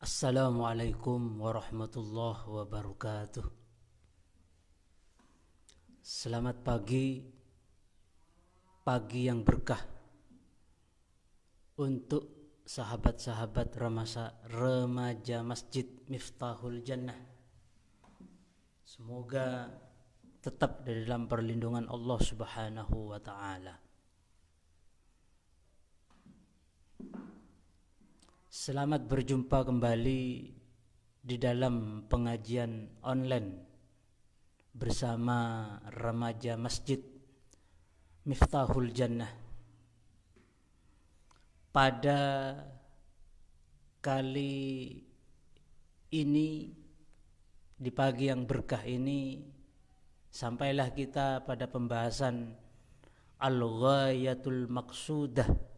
Assalamualaikum warahmatullahi wabarakatuh. Selamat pagi, pagi yang berkah untuk sahabat-sahabat remaja Masjid Miftahul Jannah. Semoga tetap di dalam perlindungan Allah Subhanahu wa taala. Selamat berjumpa kembali di dalam pengajian online bersama remaja Masjid Miftahul Jannah. Pada kali ini, di pagi yang berkah ini, sampailah kita pada pembahasan Al-Ghayatul Maqsudah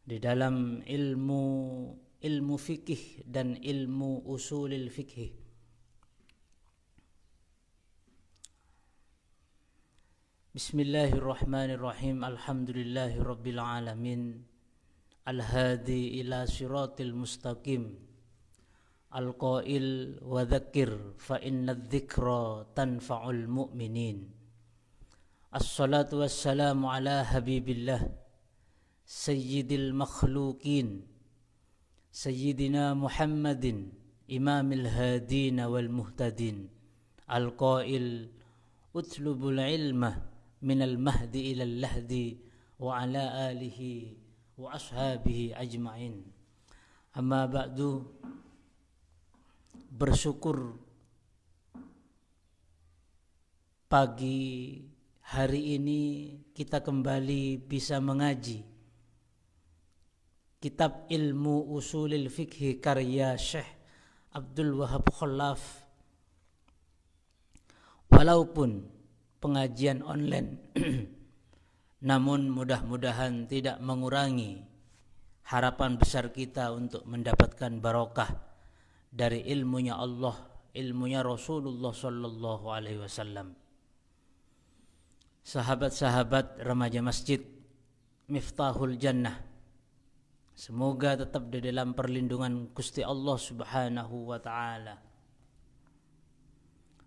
di dalam ilmu fikih dan ilmu usulil fikih. Bismillahirrahmanirrahim. Alhamdulillahi rabbil alamin. Al-hadi ila siratil mustaqim. Al-qail wa dzakir fa inna dzikra tanfa'ul mu'minin. Assalatu wassalamu ala habibillah Sayyidil makhluqin Sayyidina Muhammadin Imamil hadina wal muhtadin Al-qail utlubul ilma minal mahdi ilal lahdi wa ala alihi wa ashabihi ajma'in. Amma ba'du, bersyukur pagi hari ini kita kembali bisa mengaji kitab ilmu usulil fikih karya Syekh Abdul Wahab Khallaf. Walaupun pengajian online namun mudah-mudahan tidak mengurangi harapan besar kita untuk mendapatkan barokah dari ilmunya Allah, ilmunya Rasulullah sallallahu alaihi wasallam. Sahabat-sahabat remaja Masjid Miftahul Jannah, semoga tetap di dalam perlindungan Gusti Allah Subhanahu wa taala.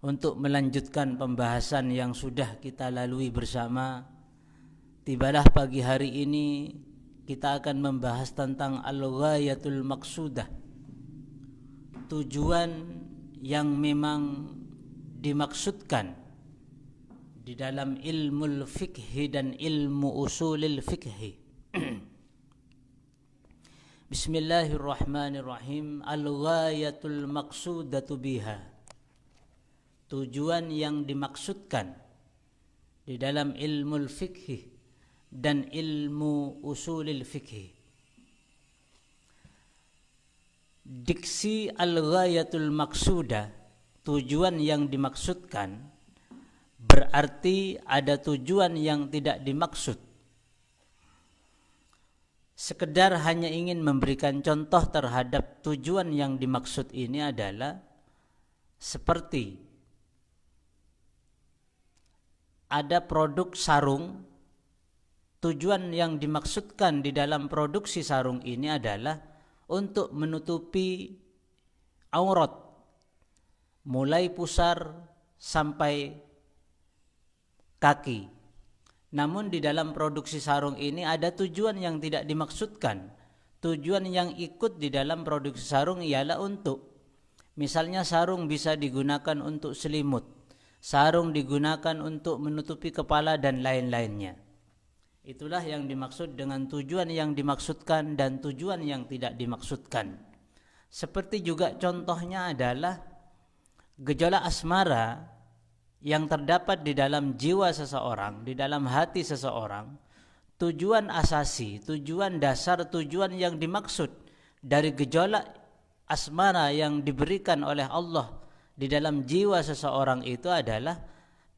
Untuk melanjutkan pembahasan yang sudah kita lalui bersama, tibalah pagi hari ini kita akan membahas tentang al-ghayatul maqsudah, tujuan yang memang dimaksudkan di dalam ilmu fikih dan ilmu usulil fikih. Bismillahirrahmanirrahim. Al-ghayatul maqsudatu biha, tujuan yang dimaksudkan di dalam ilmu fikih dan ilmu usulil fikih. Diksi al-ghayatul maqsudah, tujuan yang dimaksudkan, berarti ada tujuan yang tidak dimaksud. Sekedar hanya ingin memberikan contoh terhadap tujuan yang dimaksud ini adalah seperti ada produk sarung. Tujuan yang dimaksudkan di dalam produksi sarung ini adalah untuk menutupi aurat mulai pusar sampai kaki. Namun di dalam produksi sarung ini ada tujuan yang tidak dimaksudkan. Tujuan yang ikut di dalam produksi sarung ialah untuk, misalnya sarung bisa digunakan untuk selimut, sarung digunakan untuk menutupi kepala dan lain-lainnya. Itulah yang dimaksud dengan tujuan yang dimaksudkan dan tujuan yang tidak dimaksudkan. Seperti juga contohnya adalah gejolak asmara yang terdapat di dalam jiwa seseorang, di dalam hati seseorang. Tujuan asasi, tujuan dasar, tujuan yang dimaksud dari gejolak asmara yang diberikan oleh Allah di dalam jiwa seseorang itu adalah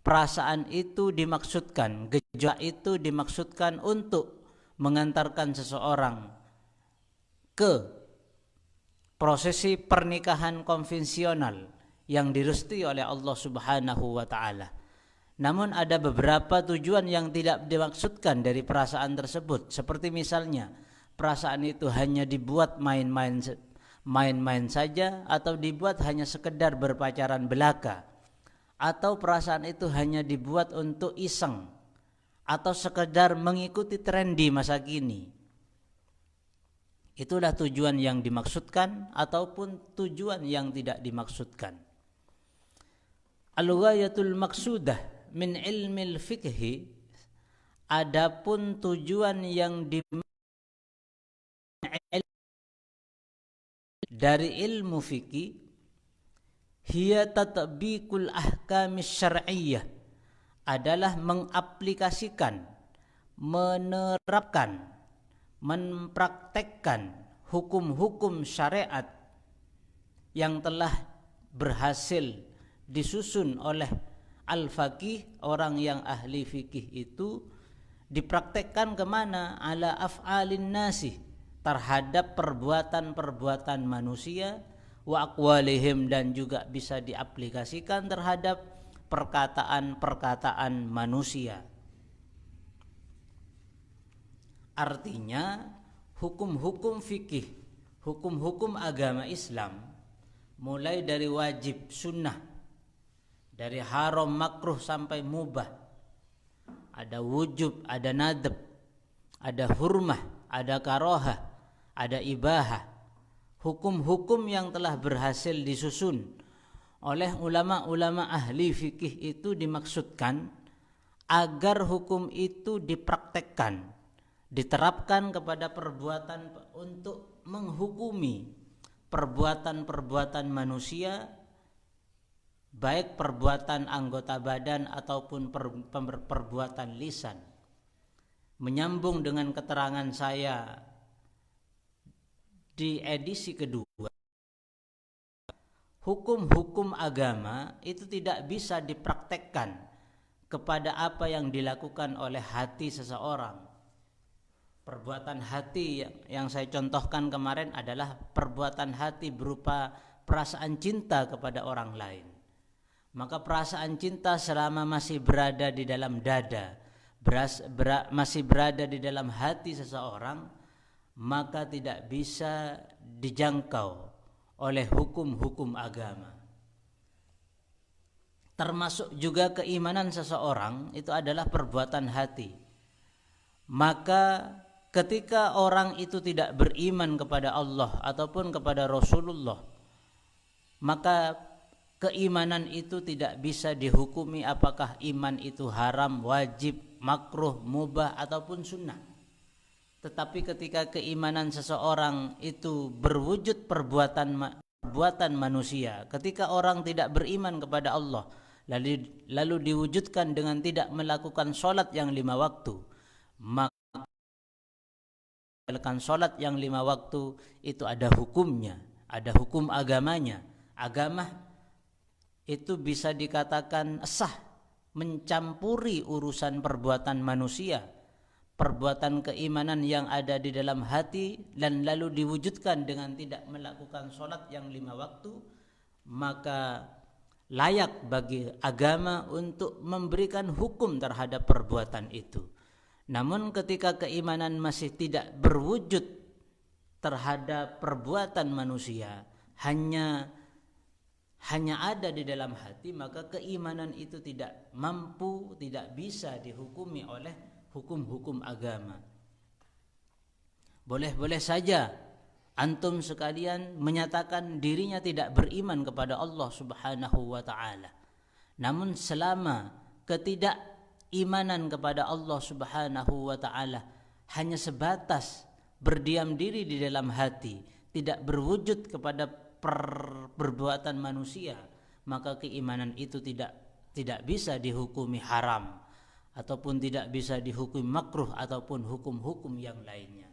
perasaan itu dimaksudkan, gejolak itu dimaksudkan untuk mengantarkan seseorang ke prosesi pernikahan konvensional yang direstui oleh Allah Subhanahu wa taala. Namun ada beberapa tujuan yang tidak dimaksudkan dari perasaan tersebut, seperti misalnya perasaan itu hanya dibuat main-main main-main saja, atau dibuat hanya sekedar berpacaran belaka, atau perasaan itu hanya dibuat untuk iseng atau sekedar mengikuti tren di masa kini. Itulah tujuan yang dimaksudkan ataupun tujuan yang tidak dimaksudkan. Al-ghayatul maqsudah min ilmil fiqhi, adapun tujuan yang dari ilmu fikih, hiya tatbiqul ahkamis syar'iyyah, adalah mengaplikasikan, menerapkan, mempraktekkan hukum-hukum syariat yang telah berhasil disusun oleh al-faqih, orang yang ahli fikih itu, dipraktekkan kemana? Ala af'alin nasi, terhadap perbuatan-perbuatan manusia, wa aqwalihim, dan juga bisa diaplikasikan terhadap perkataan-perkataan manusia. Artinya hukum-hukum fikih, hukum-hukum agama Islam, mulai dari wajib, sunnah, dari haram, makruh sampai mubah, ada wujub, ada nadab, ada hurmah, ada karohah, ada ibahah. Hukum-hukum yang telah berhasil disusun oleh ulama-ulama ahli fikih itu dimaksudkan agar hukum itu dipraktekkan, diterapkan kepada perbuatan, untuk menghukumi perbuatan-perbuatan manusia, baik perbuatan anggota badan ataupun perbuatan lisan. Menyambung dengan keterangan saya di edisi kedua, hukum-hukum agama itu tidak bisa dipraktekkan kepada apa yang dilakukan oleh hati seseorang. Perbuatan hati yang saya contohkan kemarin adalah perbuatan hati berupa perasaan cinta kepada orang lain. Maka perasaan cinta selama masih berada di dalam dada, masih berada di dalam hati seseorang, maka tidak bisa dijangkau oleh hukum-hukum agama. Termasuk juga keimanan seseorang itu adalah perbuatan hati. Maka ketika orang itu tidak beriman kepada Allah ataupun kepada Rasulullah, maka keimanan itu tidak bisa dihukumi apakah iman itu haram, wajib, makruh, mubah ataupun sunnah. Tetapi ketika keimanan seseorang itu berwujud perbuatan manusia, ketika orang tidak beriman kepada Allah, lalu diwujudkan dengan tidak melakukan sholat yang 5 waktu, maka melakukan sholat yang 5 waktu itu ada hukumnya, ada hukum agamanya. Agama itu bisa dikatakan sah, mencampuri urusan perbuatan manusia, perbuatan keimanan yang ada di dalam hati, dan lalu diwujudkan dengan tidak melakukan sholat yang 5 waktu, maka layak bagi agama untuk memberikan hukum terhadap perbuatan itu. Namun ketika keimanan masih tidak berwujud terhadap perbuatan manusia, hanya ada di dalam hati, maka keimanan itu tidak mampu, tidak bisa dihukumi oleh hukum-hukum agama. Boleh-boleh saja antum sekalian menyatakan dirinya tidak beriman kepada Allah Subhanahu wa ta'ala, namun selama ketidakimanan kepada Allah Subhanahu wa ta'ala hanya sebatas berdiam diri di dalam hati, tidak berwujud kepada perbuatan manusia, maka keimanan itu tidak bisa dihukumi haram ataupun tidak bisa dihukumi makruh ataupun hukum-hukum yang lainnya.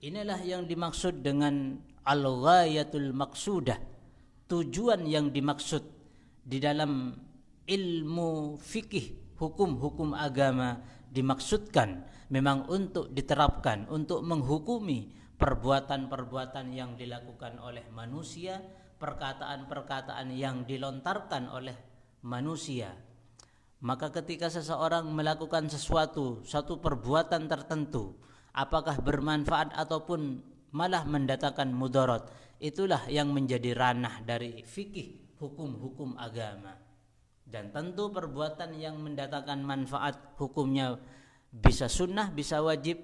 Inilah yang dimaksud dengan al-ghayatul maqsudah, tujuan yang dimaksud di dalam ilmu fikih, hukum-hukum agama dimaksudkan memang untuk diterapkan, untuk menghukumi perbuatan-perbuatan yang dilakukan oleh manusia, perkataan-perkataan yang dilontarkan oleh manusia. Maka ketika seseorang melakukan satu perbuatan tertentu, apakah bermanfaat ataupun malah mendatangkan mudarat, itulah yang menjadi ranah dari fikih hukum-hukum agama. Dan tentu perbuatan yang mendatangkan manfaat hukumnya bisa sunnah, bisa wajib,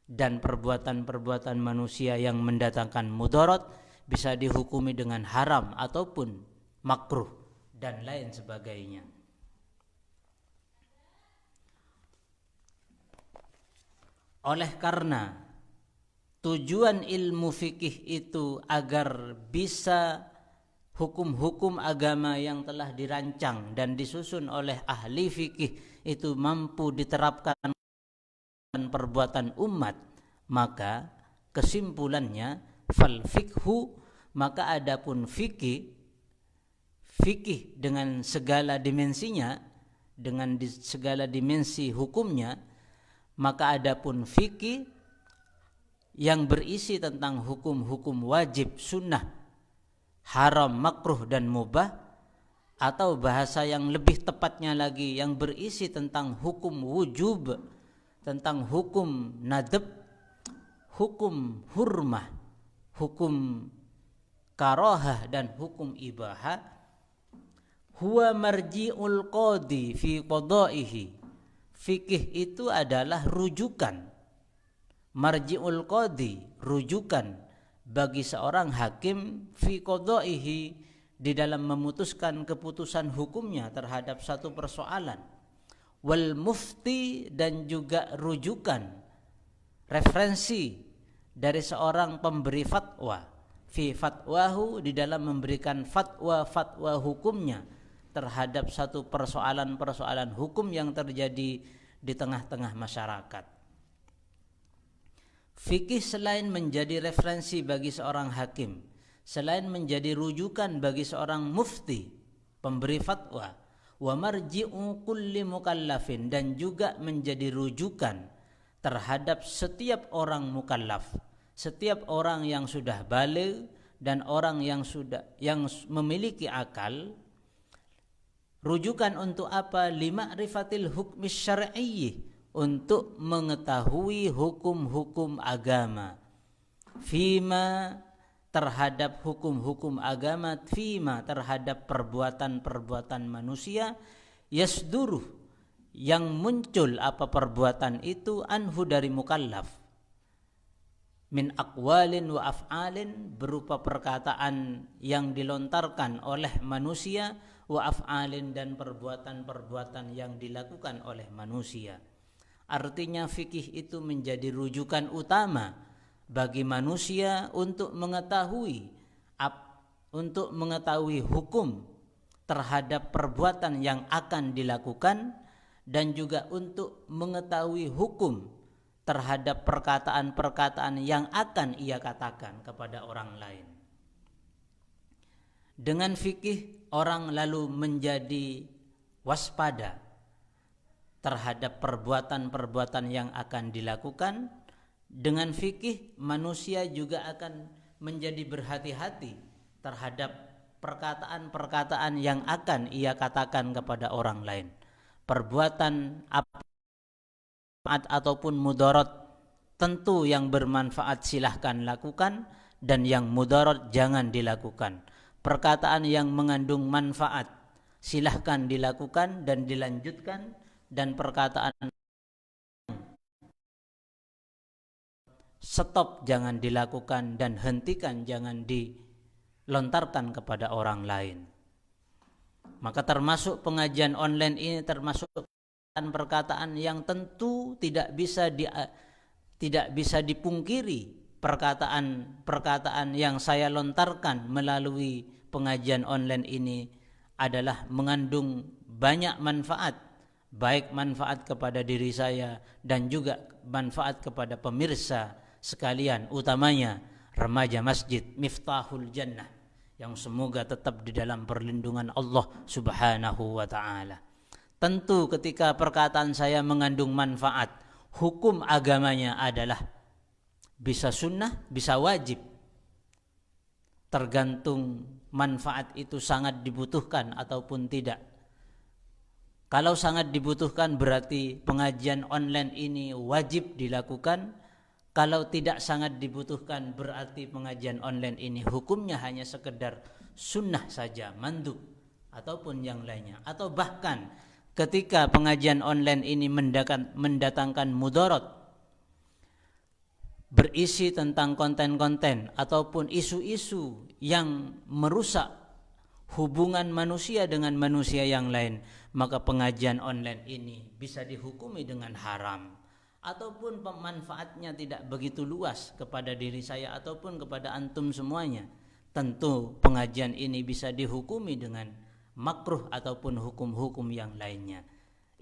dan perbuatan-perbuatan manusia yang mendatangkan mudarat bisa dihukumi dengan haram ataupun makruh dan lain sebagainya. Oleh karena tujuan ilmu fikih itu agar bisa hukum-hukum agama yang telah dirancang dan disusun oleh ahli fikih itu mampu diterapkan perbuatan umat, maka kesimpulannya fal fikhu, maka adapun fikih dengan segala dimensinya, dengan segala dimensi hukumnya, maka adapun fikih yang berisi tentang hukum-hukum wajib, sunnah, haram, makruh, dan mubah, atau bahasa yang lebih tepatnya lagi yang berisi tentang hukum wujub, tentang hukum nadab, hukum hurmah, hukum karahah, dan hukum ibahah, huwa marji'ul qadi fi qada'ihi. Fikih itu adalah rujukan, marji'ul qadi, rujukan bagi seorang hakim fi qada'ihi, di dalam memutuskan keputusan hukumnya terhadap satu persoalan, wal mufti, dan juga rujukan, referensi dari seorang pemberi fatwa fi fatwahu, di dalam memberikan fatwa hukumnya terhadap satu persoalan hukum yang terjadi di tengah-tengah masyarakat. Fikih selain menjadi referensi bagi seorang hakim, selain menjadi rujukan bagi seorang mufti, pemberi fatwa, wa marji'u kulli mukallafin, dan juga menjadi rujukan terhadap setiap orang mukallaf, setiap orang yang sudah baligh dan orang yang memiliki akal. Rujukan untuk apa? Lima'rifatil hukmi syar'i, untuk mengetahui hukum-hukum agama. Fima, terhadap hukum-hukum agama, fima, terhadap perbuatan-perbuatan manusia, yasduruh, yang muncul apa perbuatan itu, anhu, dari mukallaf, min aqwalin wa af'alin, berupa perkataan yang dilontarkan oleh manusia, wa af'alin, dan perbuatan-perbuatan yang dilakukan oleh manusia. Artinya fikih itu menjadi rujukan utama bagi manusia untuk mengetahui hukum terhadap perbuatan yang akan dilakukan, dan juga untuk mengetahui hukum terhadap perkataan-perkataan yang akan ia katakan kepada orang lain. Dengan fikih orang lalu menjadi waspada terhadap perbuatan-perbuatan yang akan dilakukan. Dengan fikih manusia juga akan menjadi berhati-hati terhadap perkataan-perkataan yang akan ia katakan kepada orang lain. Perbuatan ataupun mudarat, tentu yang bermanfaat silahkan lakukan, dan yang mudarat jangan dilakukan. Perkataan yang mengandung manfaat silahkan dilakukan dan dilanjutkan, dan perkataan stop jangan dilakukan, dan hentikan jangan dilontarkan kepada orang lain. Maka termasuk pengajian online ini termasuk perkataan yang tentu tidak bisa dipungkiri. Perkataan yang saya lontarkan melalui pengajian online ini adalah mengandung banyak manfaat, baik manfaat kepada diri saya dan juga manfaat kepada pemirsa sekalian, utamanya remaja masjid Miftahul Jannah, yang semoga tetap di dalam perlindungan Allah Subhanahu wa ta'ala. Tentu ketika perkataan saya mengandung manfaat, hukum agamanya adalah bisa sunnah, bisa wajib, tergantung manfaat itu sangat dibutuhkan ataupun tidak. Kalau sangat dibutuhkan berarti pengajian online ini wajib dilakukan. Kalau tidak sangat dibutuhkan, berarti pengajian online ini hukumnya hanya sekedar sunnah saja, mandub ataupun yang lainnya. Atau bahkan ketika pengajian online ini mendatangkan mudarat, berisi tentang konten-konten ataupun isu-isu yang merusak hubungan manusia dengan manusia yang lain, maka pengajian online ini bisa dihukumi dengan haram. Ataupun pemanfaatnya tidak begitu luas kepada diri saya ataupun kepada antum semuanya, tentu pengajian ini bisa dihukumi dengan makruh ataupun hukum-hukum yang lainnya.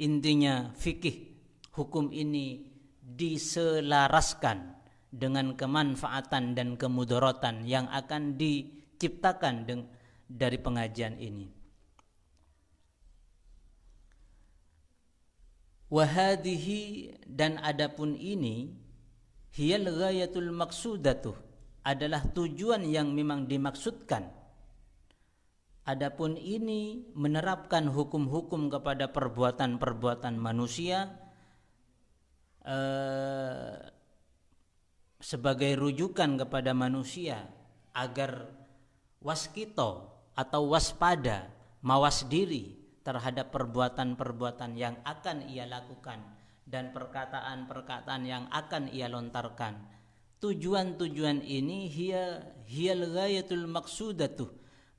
Intinya fikih hukum ini diselaraskan dengan kemanfaatan dan kemudaratan yang akan diciptakan dari pengajian ini. Wahadihi, dan adapun ini, hiyal ghayatul maksudatuh, adalah tujuan yang memang dimaksudkan. Adapun ini menerapkan hukum-hukum kepada perbuatan-perbuatan manusia sebagai rujukan kepada manusia agar waskito atau waspada, mawas diri terhadap perbuatan-perbuatan yang akan ia lakukan dan perkataan-perkataan yang akan ia lontarkan. Tujuan-tujuan ini hiyal ghayatul maksudatuh,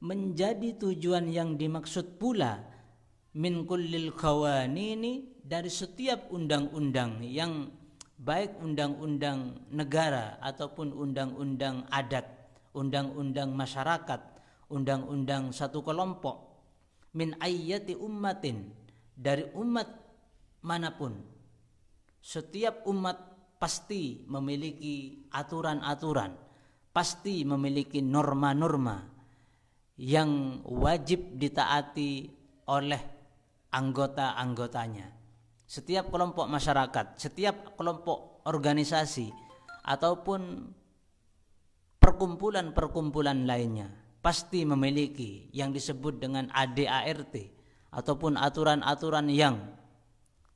menjadi tujuan yang dimaksud pula, min kullil qawanini, dari setiap undang-undang yang baik undang-undang negara ataupun undang-undang adat, undang-undang masyarakat, undang-undang satu kelompok, min ayyati ummatin, dari umat manapun. Setiap umat pasti memiliki aturan-aturan, pasti memiliki norma-norma yang wajib ditaati oleh anggota-anggotanya. Setiap kelompok masyarakat, setiap kelompok organisasi ataupun perkumpulan-perkumpulan lainnya pasti memiliki yang disebut dengan ADART ataupun aturan-aturan yang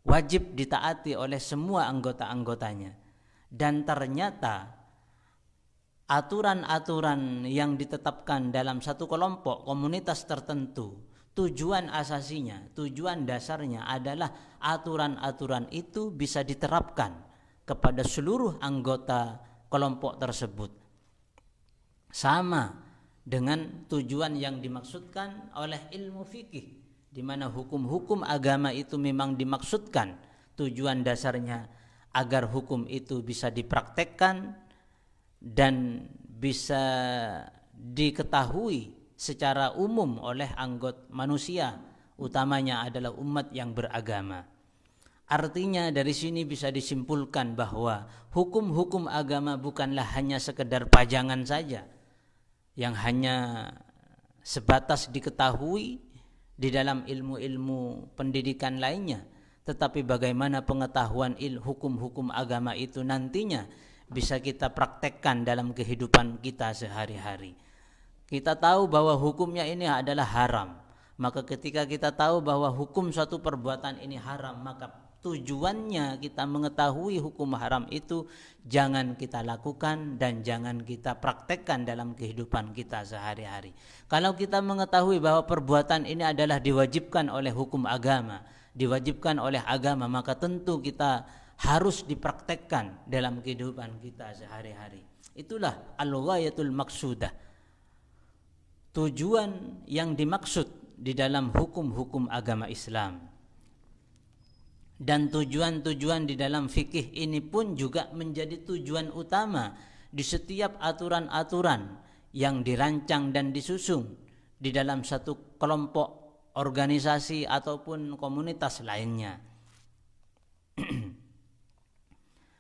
wajib ditaati oleh semua anggota-anggotanya. Dan ternyata aturan-aturan yang ditetapkan dalam satu kelompok komunitas tertentu, tujuan asasinya, tujuan dasarnya adalah aturan-aturan itu bisa diterapkan kepada seluruh anggota kelompok tersebut, sama dengan tujuan yang dimaksudkan oleh ilmu fikih, di mana hukum-hukum agama itu memang dimaksudkan tujuan dasarnya agar hukum itu bisa dipraktekkan dan bisa diketahui secara umum oleh anggota manusia, utamanya adalah umat yang beragama. Artinya dari sini bisa disimpulkan bahwa hukum-hukum agama bukanlah hanya sekedar pajangan saja yang hanya sebatas diketahui di dalam ilmu-ilmu pendidikan lainnya, tetapi bagaimana pengetahuan hukum-hukum agama itu nantinya bisa kita praktekkan dalam kehidupan kita sehari-hari. Kita tahu bahwa hukumnya ini adalah haram, maka ketika kita tahu bahwa hukum suatu perbuatan ini haram, maka tujuannya kita mengetahui hukum haram itu jangan kita lakukan dan jangan kita praktekkan dalam kehidupan kita sehari-hari. Kalau kita mengetahui bahwa perbuatan ini adalah diwajibkan oleh hukum agama, diwajibkan oleh agama, maka tentu kita harus dipraktekkan dalam kehidupan kita sehari-hari. Itulah al-ghayatul maksudah, tujuan yang dimaksud di dalam hukum-hukum agama Islam. Dan tujuan-tujuan di dalam fikih ini pun juga menjadi tujuan utama di setiap aturan-aturan yang dirancang dan disusun di dalam satu kelompok organisasi ataupun komunitas lainnya.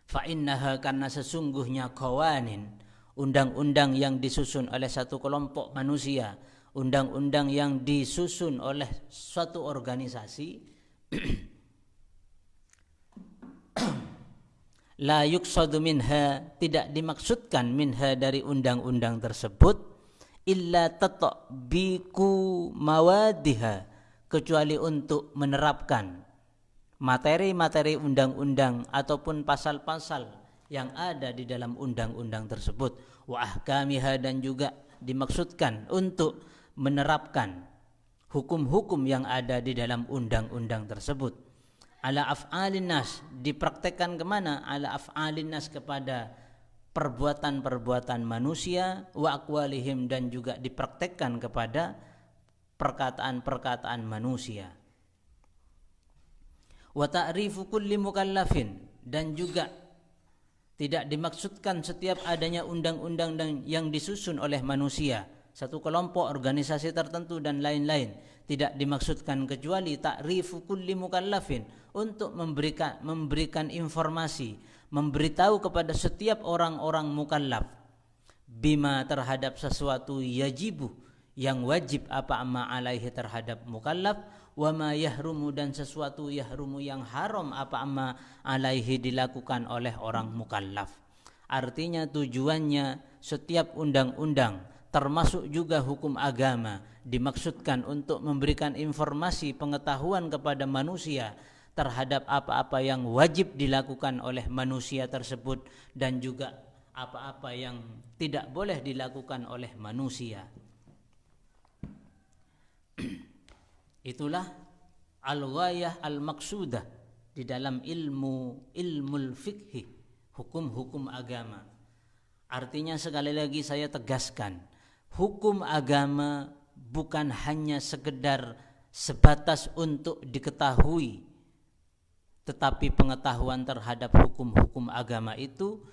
Fa'innaha, karena sesungguhnya qawanin, undang-undang yang disusun oleh satu kelompok manusia, undang-undang yang disusun oleh suatu organisasi, la yuqsadu minha, tidak dimaksudkan minha dari undang-undang tersebut, illa tatbiqu mawadiha, kecuali untuk menerapkan materi-materi undang-undang ataupun pasal-pasal yang ada di dalam undang-undang tersebut, wa ahkamiha, dan juga dimaksudkan untuk menerapkan hukum-hukum yang ada di dalam undang-undang tersebut. Ala af'alin nas, dipraktekkan kemana? Ala af'alin nas, kepada perbuatan-perbuatan manusia, wa aqwalihim, dan juga dipraktekkan kepada perkataan-perkataan manusia. Wa ta'rifu kulli mukallafin, dan juga tidak dimaksudkan setiap adanya undang-undang yang disusun oleh manusia, satu kelompok, organisasi tertentu dan lain-lain. Tidak dimaksudkan kecuali ta'rifu kulli mukallafin, untuk memberikan informasi, memberitahu kepada setiap orang-orang mukallaf, bima, terhadap sesuatu, yajibu, yang wajib, apa amma alaihi, terhadap mukallaf, wa ma yahrumu, dan sesuatu yahrumu, yang haram, apa amma alaihi, dilakukan oleh orang mukallaf. Artinya tujuannya setiap undang-undang, termasuk juga hukum agama, dimaksudkan untuk memberikan informasi, pengetahuan kepada manusia terhadap apa-apa yang wajib dilakukan oleh manusia tersebut, dan juga apa-apa yang tidak boleh dilakukan oleh manusia. Itulah al-ghayah al-maqsudah di dalam ilmul fikhi, hukum-hukum agama. Artinya, sekali lagi saya tegaskan, hukum agama bukan hanya sekedar sebatas untuk diketahui, tetapi pengetahuan terhadap hukum-hukum agama itu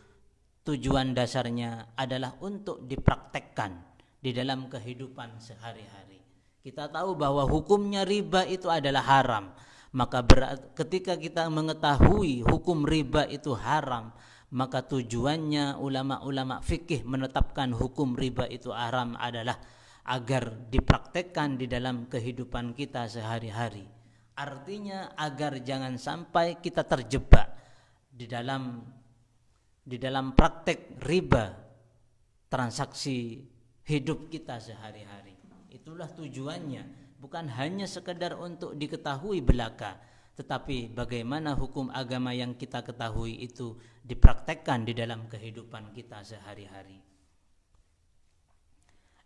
tujuan dasarnya adalah untuk dipraktekkan di dalam kehidupan sehari-hari. Kita tahu bahwa hukumnya riba itu adalah haram, maka ketika kita mengetahui hukum riba itu haram, maka tujuannya ulama-ulama fikih menetapkan hukum riba itu haram adalah agar dipraktekkan di dalam kehidupan kita sehari-hari. Artinya agar jangan sampai kita terjebak di dalam praktek riba, transaksi hidup kita sehari-hari. Itulah tujuannya, bukan hanya sekedar untuk diketahui belaka, tetapi bagaimana hukum agama yang kita ketahui itu dipraktekkan di dalam kehidupan kita sehari-hari.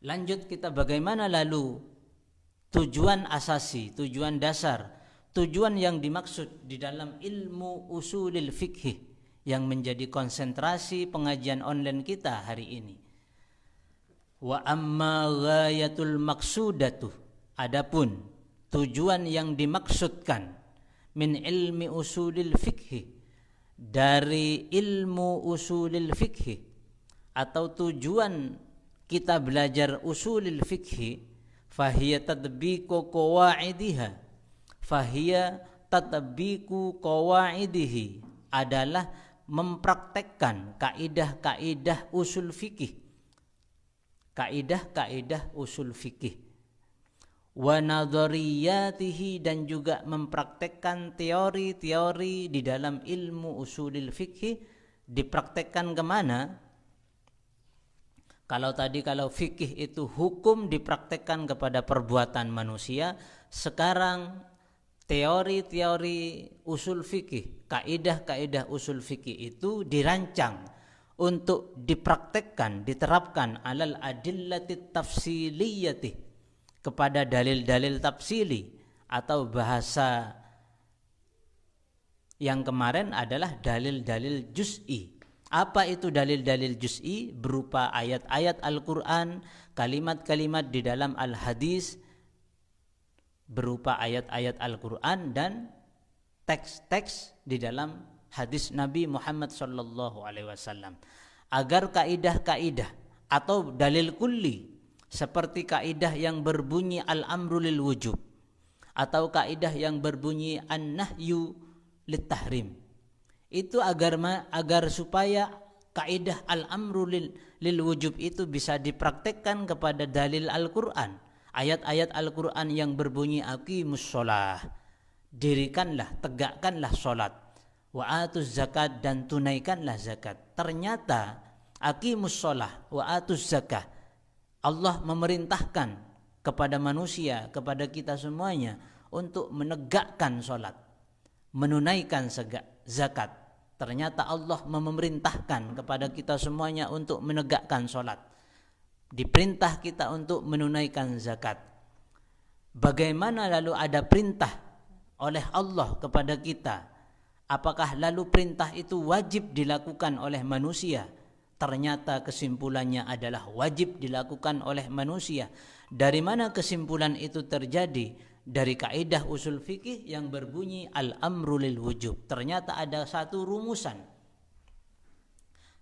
Lanjut kita, bagaimana lalu tujuan asasi, tujuan dasar, tujuan yang dimaksud di dalam ilmu usulil fikih yang menjadi konsentrasi pengajian online kita hari ini. Wa amma ghayatul maqsudatu, adapun tujuan yang dimaksudkan min ilmi usulil fikhi, dari ilmu usulil fikhi, atau tujuan kita belajar usulil fikhi, fahiya tadbiqu qawaidiha, fahiya tadbiqu qawaidihi, adalah mempraktekkan kaidah-kaidah usul fikih, kaidah-kaidah usul fikih, wa nadhariyatihi, dan juga mempraktekkan teori-teori di dalam ilmu usulil fikih. Dipraktekkan kemana? Kalau fikih itu hukum dipraktekkan kepada perbuatan manusia, sekarang teori-teori usul fikih, kaidah-kaidah usul fikih itu dirancang untuk dipraktekkan, diterapkan alal adillati tafsiliyati, kepada dalil-dalil tafsili, atau bahasa yang kemarin adalah dalil-dalil juz'i. Apa itu dalil-dalil juz'i? Berupa ayat-ayat Al-Quran, kalimat-kalimat di dalam Al-Hadis, berupa ayat-ayat Al-Quran dan teks-teks di dalam hadis Nabi Muhammad SAW. Agar kaidah-kaidah atau dalil kulli, seperti kaidah yang berbunyi al-amru lil wujub, atau kaidah yang berbunyi an-nahyu lit tahrim, itu agar supaya kaidah al-amru lil wujub itu bisa dipraktekkan kepada dalil Al-Quran, ayat-ayat Al-Quran yang berbunyi aqimus sholah, dirikanlah, tegakkanlah sholat, wa atuz zakat, dan tunaikanlah zakat. Ternyata aqimus sholah wa atuz zakah, Allah memerintahkan kepada manusia, kepada kita semuanya, untuk menegakkan sholat, menunaikan zakat. Ternyata Allah memerintahkan kepada kita semuanya untuk menegakkan sholat. Diperintah kita untuk menunaikan zakat. Bagaimana lalu ada perintah oleh Allah kepada kita? Apakah lalu perintah itu wajib dilakukan oleh manusia? Ternyata kesimpulannya adalah wajib dilakukan oleh manusia. Dari mana kesimpulan itu terjadi? Dari kaidah usul fikih yang berbunyi al-amru lil wujub. Ternyata ada satu rumusan,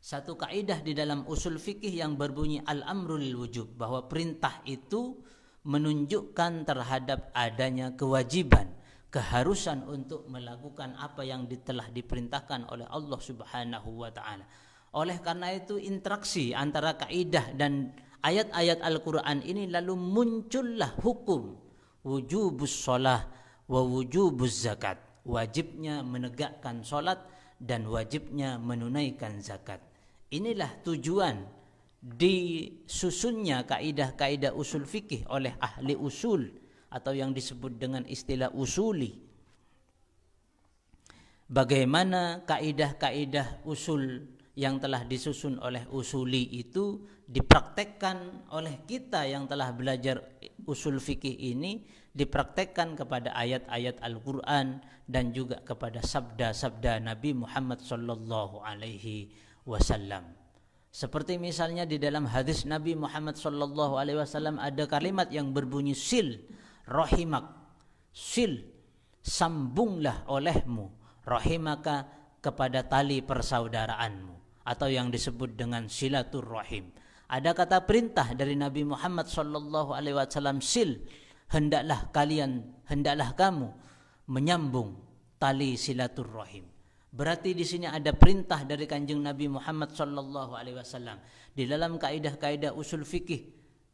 satu kaidah di dalam usul fikih yang berbunyi al-amru lil wujub, bahwa perintah itu menunjukkan terhadap adanya kewajiban, keharusan untuk melakukan apa yang telah diperintahkan oleh Allah Subhanahu wa taala. Oleh karena itu interaksi antara kaidah dan ayat-ayat Al-Qur'an ini lalu muncullah hukum wujubus sholah wa wujubus zakat, wajibnya menegakkan sholat dan wajibnya menunaikan zakat. Inilah tujuan disusunnya kaidah-kaidah usul fikih oleh ahli usul atau yang disebut dengan istilah usuli. Bagaimana kaidah-kaidah usul yang telah disusun oleh usuli itu dipraktekkan oleh kita yang telah belajar usul fikih ini, dipraktekkan kepada ayat-ayat Al-Quran dan juga kepada sabda-sabda Nabi Muhammad sallallahu alaihi wasallam. Seperti misalnya di dalam hadis Nabi Muhammad sallallahu alaihi wasallam ada kalimat yang berbunyi sil rahimak, sil sambunglah olehmu rahimaka kepada tali persaudaraanmu, atau yang disebut dengan silaturrahim. Ada kata perintah dari Nabi Muhammad sallallahu alaihi wasallam, sil, hendaklah kamu menyambung tali silaturrahim. Berarti di sini ada perintah dari Kanjeng Nabi Muhammad sallallahu alaihi wasallam. Di dalam kaidah-kaidah usul fikih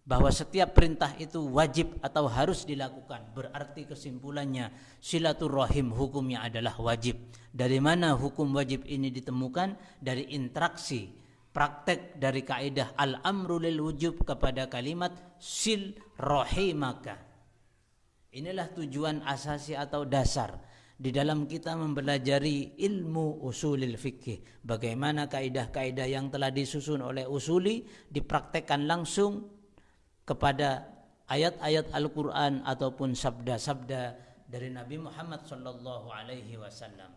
bahwa setiap perintah itu wajib atau harus dilakukan, berarti kesimpulannya silaturrahim hukumnya adalah wajib. Dari mana hukum wajib ini ditemukan? Dari interaksi praktek dari kaidah al-amru lil wujub kepada kalimat sil rahimaka. Inilah tujuan asasi atau dasar di dalam kita mempelajari ilmu usulil fikih. Bagaimana kaidah-kaidah yang telah disusun oleh usuli dipraktekkan langsung kepada ayat-ayat Al-Quran ataupun sabda-sabda dari Nabi Muhammad sallallahu alaihi wasallam.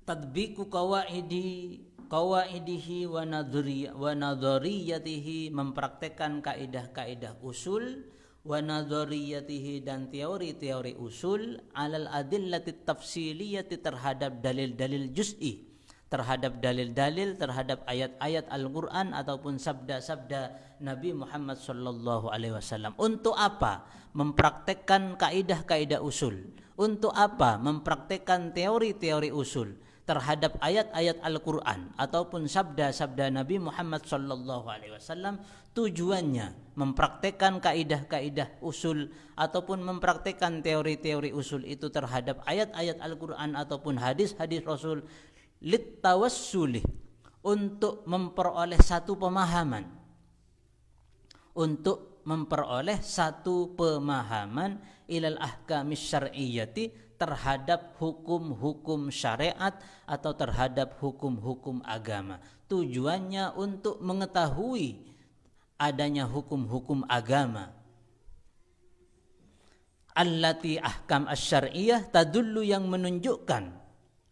Tadbiqu qawaidihi wa nadhariyatihi, mempraktekkan kaidah-kaidah usul, wa nadhariyatihi dan teori-teori usul, alal adillati tafsiliyati terhadap dalil-dalil juz'i, terhadap dalil-dalil, terhadap ayat-ayat Al-Quran ataupun sabda-sabda Nabi Muhammad sallallahu alaihi wasallam. Untuk apa mempraktekkan kaidah-kaidah usul? Untuk apa mempraktekkan teori-teori usul terhadap ayat-ayat Al-Quran ataupun sabda-sabda Nabi Muhammad sallallahu alaihi wasallam? Tujuannya mempraktekkan kaidah-kaidah usul ataupun mempraktekkan teori-teori usul itu terhadap ayat-ayat Al-Quran ataupun hadis-hadis Rasul, littawassuli, untuk memperoleh satu pemahaman, untuk memperoleh satu pemahaman ilal ahkamis syar'iyyati, terhadap hukum-hukum syariat atau terhadap hukum-hukum agama. Tujuannya untuk mengetahui adanya hukum-hukum agama. Allati ahkam asy-syar'iyyah tadullu, yang menunjukkan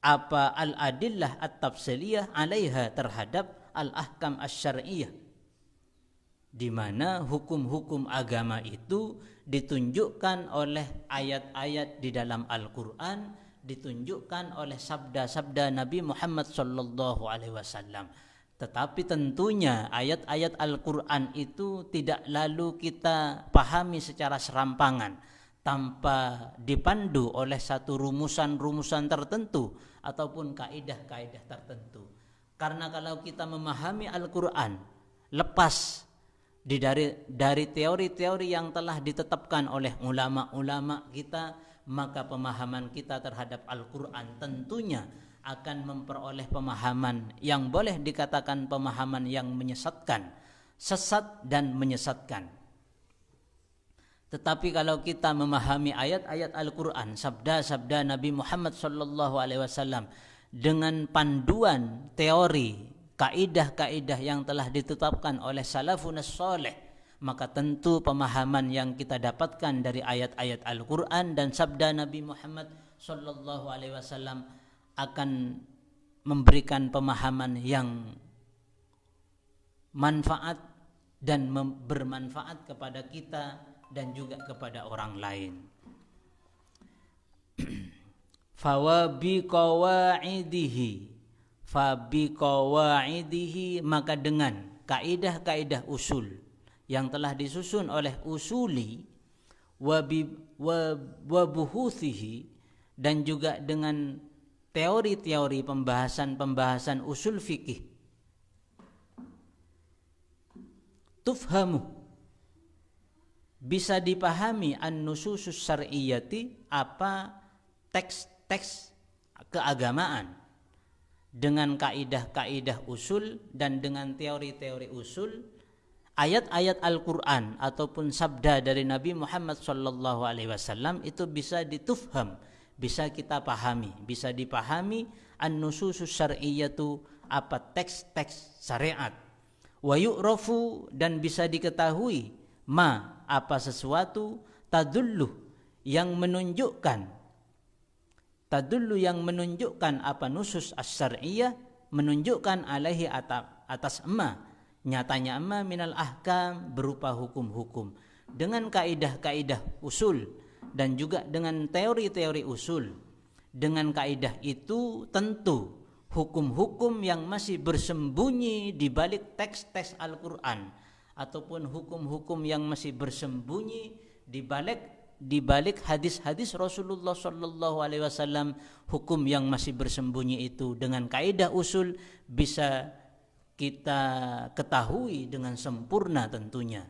apa al-adillah at-tafsiliyah alaiha, terhadap al-ahkam asy-syar'iyyah, di mana hukum-hukum agama itu ditunjukkan oleh ayat-ayat di dalam Al-Quran, ditunjukkan oleh sabda-sabda Nabi Muhammad sallallahu alaihi wasallam. Tetapi tentunya ayat-ayat Al-Quran itu tidak lalu kita pahami secara serampangan tanpa dipandu oleh satu rumusan-rumusan tertentu ataupun kaidah-kaidah tertentu. Karena kalau kita memahami Al-Quran lepas dari teori-teori yang telah ditetapkan oleh ulama-ulama kita, maka pemahaman kita terhadap Al-Quran tentunya akan memperoleh pemahaman yang boleh dikatakan pemahaman yang menyesatkan, sesat dan menyesatkan. Tetapi kalau kita memahami ayat-ayat Al-Quran, sabda-sabda Nabi Muhammad SAW dengan panduan teori, kaidah-kaidah yang telah ditetapkan oleh salafun salih, maka tentu pemahaman yang kita dapatkan dari ayat-ayat Al-Quran dan sabda Nabi Muhammad SAW akan memberikan pemahaman yang manfaat dan bermanfaat kepada kita dan juga kepada orang lain. Fawabi qawaidihi, maka dengan kaidah-kaidah usul yang telah disusun oleh usuli, wabuhuthihi, dan juga dengan teori-teori pembahasan usul fikih, tufhamu, bisa dipahami an-nususus syar'iyyati, apa teks-teks keagamaan, dengan kaidah-kaidah usul dan dengan teori-teori usul, ayat-ayat Al-Quran ataupun sabda dari Nabi Muhammad SAW itu bisa ditufham, bisa kita pahami, bisa dipahami an-nususus syar'iyyatu, apa teks-teks syariat, wa yu'rafu, dan bisa diketahui ma, apa sesuatu, tadullu yang menunjukkan apa nusus as-syar'iyyah, menunjukkan alaihi atas ma, nyatanya ma minal ahkam, berupa hukum-hukum, dengan kaidah-kaidah usul dan juga dengan teori-teori usul. Dengan kaidah itu tentu hukum-hukum yang masih bersembunyi di balik teks-teks Al-Quran, ataupun hukum-hukum yang masih bersembunyi di balik hadis-hadis Rasulullah SAW, hukum yang masih bersembunyi itu dengan kaidah usul bisa kita ketahui dengan sempurna tentunya.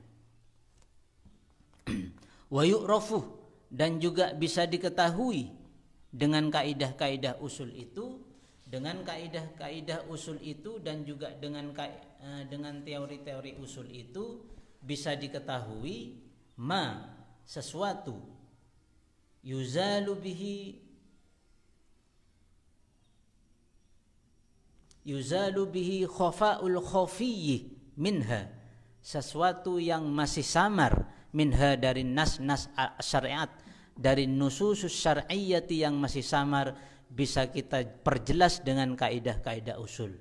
Wa yu'rafu, dan juga bisa diketahui dengan kaidah-kaidah usul itu, dan juga dengan teori-teori usul itu bisa diketahui ma, sesuatu, yuzalu bihi khafa'ul khafiyyi minha, sesuatu yang masih samar, minha, dari nas-nas syariat, dari nususus syar'iyyati yang masih samar, bisa kita perjelas dengan kaidah-kaidah usul.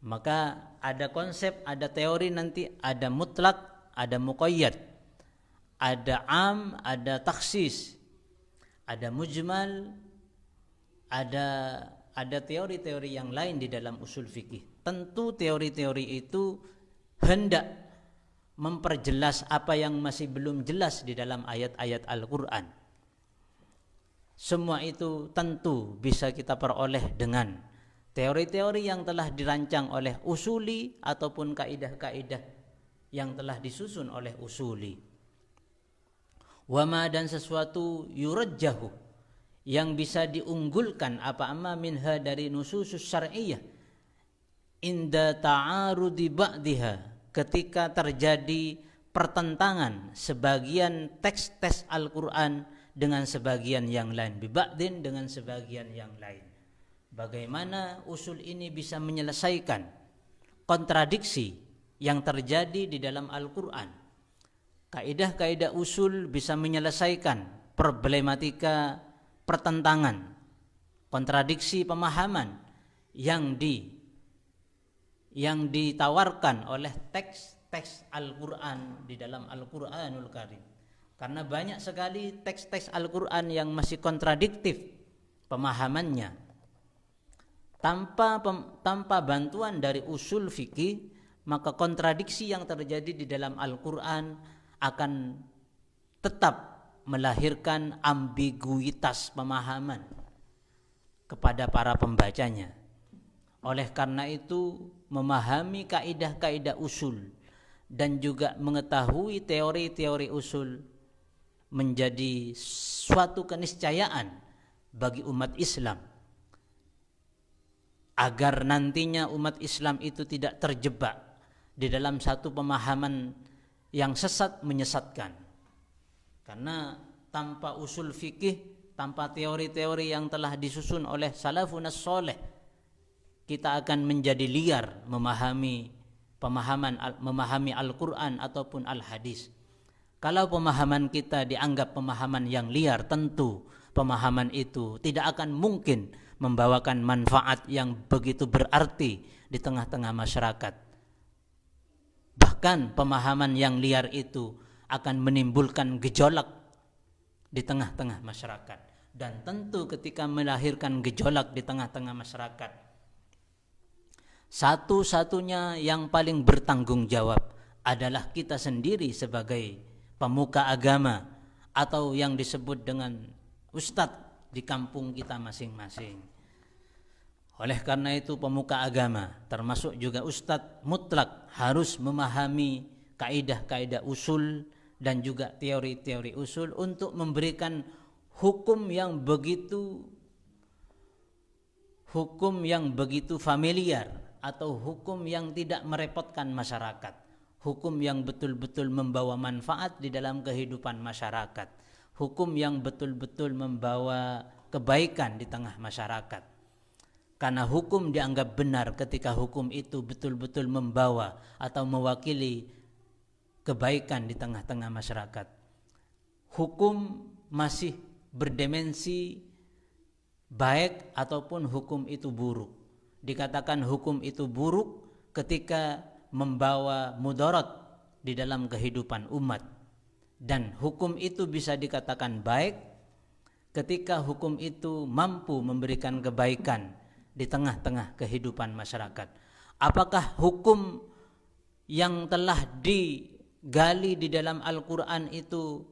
Maka ada konsep, ada teori nanti, ada mutlak, ada muqayyad, ada am, ada takhsis, ada mujmal, ada teori-teori yang lain di dalam usul fikih. Tentu teori-teori itu hendak memperjelas apa yang masih belum jelas di dalam ayat-ayat Al-Quran. Semua itu tentu bisa kita peroleh dengan teori-teori yang telah dirancang oleh usuli ataupun kaidah-kaidah yang telah disusun oleh usuli. Wama, dan sesuatu yurajjahu, yang bisa diunggulkan, apa amma minha, dari nususus syar'iyyah, inda ta'arudi ba'diha, ketika terjadi pertentangan sebagian teks-teks Al-Quran dengan sebagian yang lain, biba'din, dengan sebagian yang lain. Bagaimana usul ini bisa menyelesaikan kontradiksi yang terjadi di dalam Al-Quran? Kaidah-kaidah usul bisa menyelesaikan problematika pertentangan, kontradiksi pemahaman yang ditawarkan oleh teks-teks Al-Quran di dalam Al-Quranul Karim. Karena banyak sekali teks-teks Al-Quran yang masih kontradiktif pemahamannya. Tanpa bantuan dari usul fikih, maka kontradiksi yang terjadi di dalam Al-Quran akan tetap melahirkan ambiguitas pemahaman kepada para pembacanya. Oleh karena itu, memahami kaidah-kaidah usul dan juga mengetahui teori-teori usul menjadi suatu keniscayaan bagi umat Islam, agar nantinya umat Islam itu tidak terjebak di dalam satu pemahaman yang sesat menyesatkan. Karena tanpa usul fikih, tanpa teori-teori yang telah disusun oleh salafun as-soleh, kita akan menjadi liar memahami Al-Quran ataupun Al-Hadis. Kalau pemahaman kita dianggap pemahaman yang liar, tentu pemahaman itu tidak akan mungkin membawakan manfaat yang begitu berarti di tengah-tengah masyarakat. Bahkan pemahaman yang liar itu akan menimbulkan gejolak di tengah-tengah masyarakat. Dan tentu ketika melahirkan gejolak di tengah-tengah masyarakat, satu-satunya yang paling bertanggung jawab adalah kita sendiri sebagai pemuka agama atau yang disebut dengan ustadz di kampung kita masing-masing. Oleh karena itu pemuka agama, termasuk juga ustadz mutlak, harus memahami kaidah-kaidah usul dan juga teori-teori usul untuk memberikan hukum yang begitu familiar atau hukum yang tidak merepotkan masyarakat, hukum yang betul-betul membawa manfaat di dalam kehidupan masyarakat, hukum yang betul-betul membawa kebaikan di tengah masyarakat. Karena hukum dianggap benar ketika hukum itu betul-betul membawa atau mewakili kebaikan di tengah-tengah masyarakat. Hukum masih berdimensi baik ataupun hukum itu buruk. Dikatakan hukum itu buruk ketika membawa mudarat di dalam kehidupan umat, dan hukum itu bisa dikatakan baik ketika hukum itu mampu memberikan kebaikan di tengah-tengah kehidupan masyarakat. Apakah hukum yang telah digali di dalam Al-Quran itu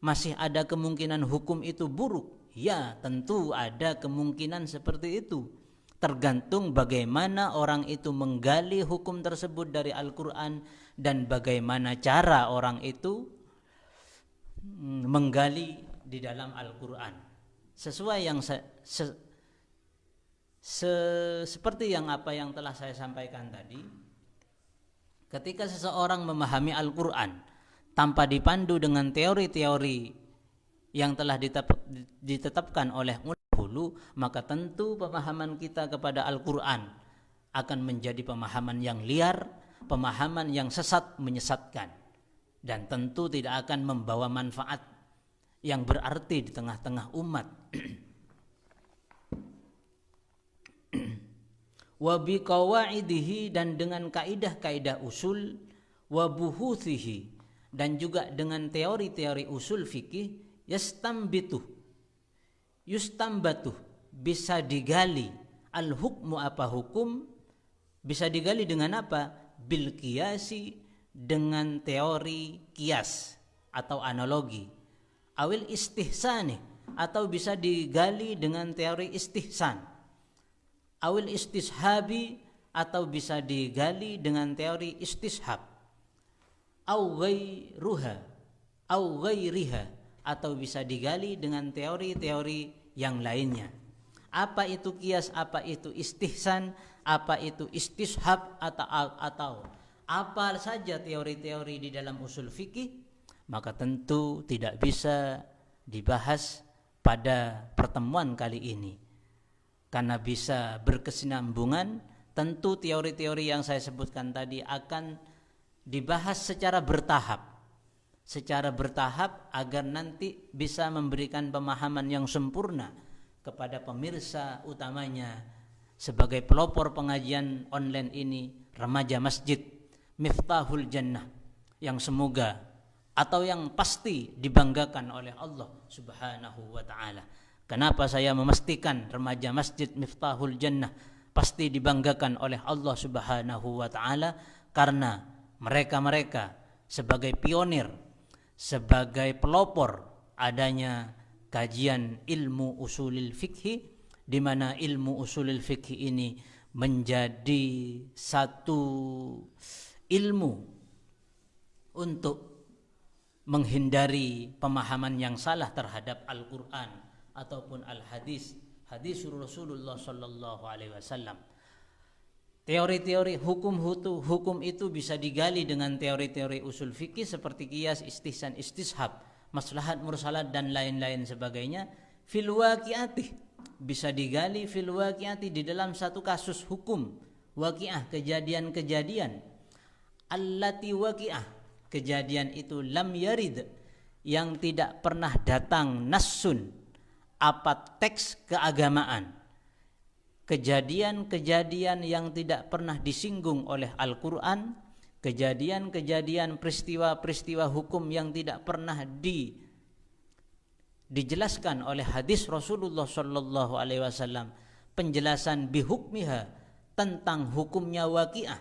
masih ada kemungkinan hukum itu buruk? Ya, tentu ada kemungkinan seperti itu. Tergantung bagaimana orang itu menggali hukum tersebut dari Al-Quran dan bagaimana cara orang itu menggali di dalam Al-Quran. Sesuai yang seperti apa yang telah saya sampaikan tadi, ketika seseorang memahami Al-Quran tanpa dipandu dengan teori-teori yang telah ditetapkan oleh ulama dahulu, maka tentu pemahaman kita kepada Al-Quran akan menjadi pemahaman yang liar, pemahaman yang sesat menyesatkan, dan tentu tidak akan membawa manfaat yang berarti di tengah-tengah umat. Wa biqawaidihi, dan dengan kaidah-kaidah usul, wa buhuthihi, dan juga dengan teori-teori usul fikih, yustambatuh, bisa digali, al-hukmu, apa hukum, bisa digali dengan apa? Bil qiyasi, dengan teori kias atau analogi, awil istihsani, atau bisa digali dengan teori istihsan, awil istishabi, atau bisa digali dengan teori istishab, au ghairiha, atau bisa digali dengan teori-teori yang lainnya. Apa itu kias, apa itu istihsan, apa itu istishab, atau apa saja teori-teori di dalam usul fikih, maka tentu tidak bisa dibahas pada pertemuan kali ini. Karena bisa berkesinambungan, tentu teori-teori yang saya sebutkan tadi akan dibahas secara bertahap agar nanti bisa memberikan pemahaman yang sempurna kepada pemirsa, utamanya sebagai pelopor pengajian online ini, Remaja Masjid Miftahul Jannah, yang semoga atau yang pasti dibanggakan oleh Allah Subhanahu wa ta'ala. Kenapa saya memastikan Remaja Masjid Miftahul Jannah pasti dibanggakan oleh Allah Subhanahu wa ta'ala? Karena mereka sebagai pionir, sebagai pelopor adanya kajian ilmu usulil fikhi, di mana ilmu usulil fikhi ini menjadi satu ilmu untuk menghindari pemahaman yang salah terhadap Al-Quran ataupun Al-Hadis, hadis Rasulullah sallallahu alaihi wasallam. Teori-teori hukum itu bisa digali dengan teori-teori usul fikih seperti qiyas, istihsan, istishab, maslahat mursalat dan lain-lain sebagainya. Fil waqi'ati bisa digali fil waqi'ati di dalam satu kasus hukum, waqi'ah, kejadian-kejadian. Allati waqi'ah, kejadian itu lam yarid, yang tidak pernah datang nassun, apa teks keagamaan. Kejadian-kejadian yang tidak pernah disinggung oleh Al-Quran, kejadian-kejadian peristiwa-peristiwa hukum yang tidak pernah dijelaskan oleh hadis Rasulullah Sallallahu Alaihi Wasallam, penjelasan bihukmiha, tentang hukumnya waqi'ah.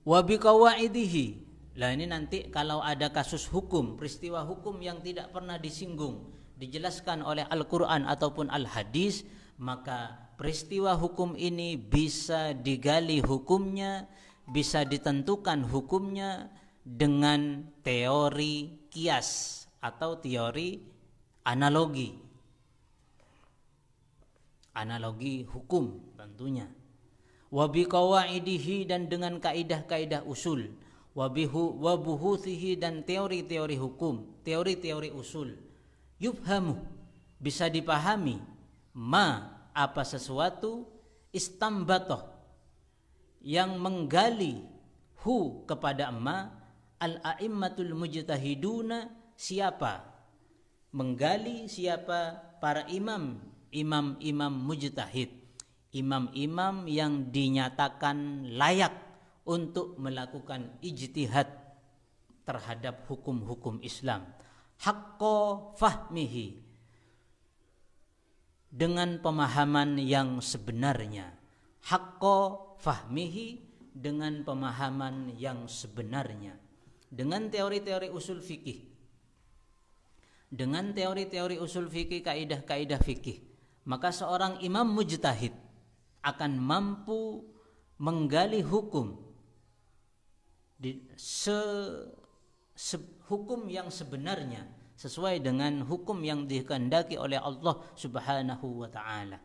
Wa biqawaidihi, lah ini nanti kalau ada kasus hukum, peristiwa hukum yang tidak pernah disinggung, dijelaskan oleh Al-Quran ataupun Al-Hadis, maka peristiwa hukum ini bisa digali hukumnya, bisa ditentukan hukumnya dengan teori qiyas atau teori analogi hukum tentunya. Wa biqawaidihi, dan dengan kaidah-kaidah usul, wa buhuthihi, dan teori-teori hukum, teori-teori usul. Yufhamu, bisa dipahami, ma, apa sesuatu, istambatoh, yang menggali, hu, kepada ma, al-a'immatul mujtahiduna, siapa, menggali siapa, para imam mujtahid, imam-imam yang dinyatakan layak untuk melakukan ijtihad terhadap hukum-hukum Islam. Haqqo fahmihi, dengan pemahaman yang sebenarnya. Haqqo fahmihi, dengan pemahaman yang sebenarnya. Dengan teori-teori usul fikih, dengan teori-teori usul fikih, kaidah-kaidah fikih, maka seorang imam mujtahid akan mampu menggali hukum hukum yang sebenarnya sesuai dengan hukum yang dikehendaki oleh Allah Subhanahu wa taala.